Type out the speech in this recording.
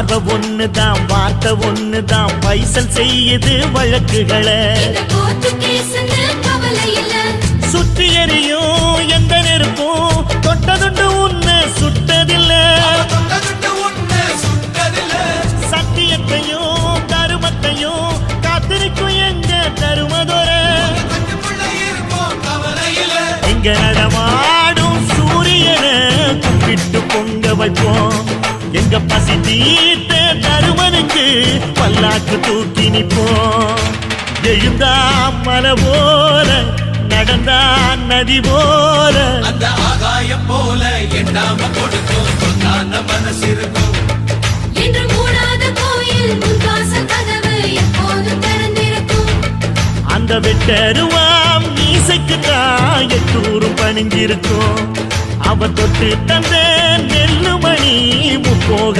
பார்வை ஒண்ணுதான் வார்த்தை ஒண்ணுதான் பைசல் செய்யுது வழக்குகளை சுற்றி எறியும் எந்த நெருப்பும் தொட்டதுண்டு உன்னை சுட்டதில்லை சத்தியத்தையும் தருமத்தையும் காத்திருக்கும் எங்க தருமதொர இங்க நடமாடும் சூரியனை கும்பிட்டு பொங்க வைப்போம் எங்க பசி தீர்த்த தருமனுக்கு பல்லாக்கு தூக்கி நிப்போம் எழுந்தா மலை போல நடந்தா நதி போல அந்த ஆகாயம் போல எண்ணாம கொடுக்கும் சொன்னான மனசு இருக்கும் என்று மூடாத கோயில் முன்வாசல் கதவு எப்போதும் திறந்திருக்கும் அந்த வெட்டருவாம் மீசைக்குத்தான் எட்டூரும் பணிஞ்சிருக்கும் அவ தொட்டு தந்த நெல்லுமணி முப்போக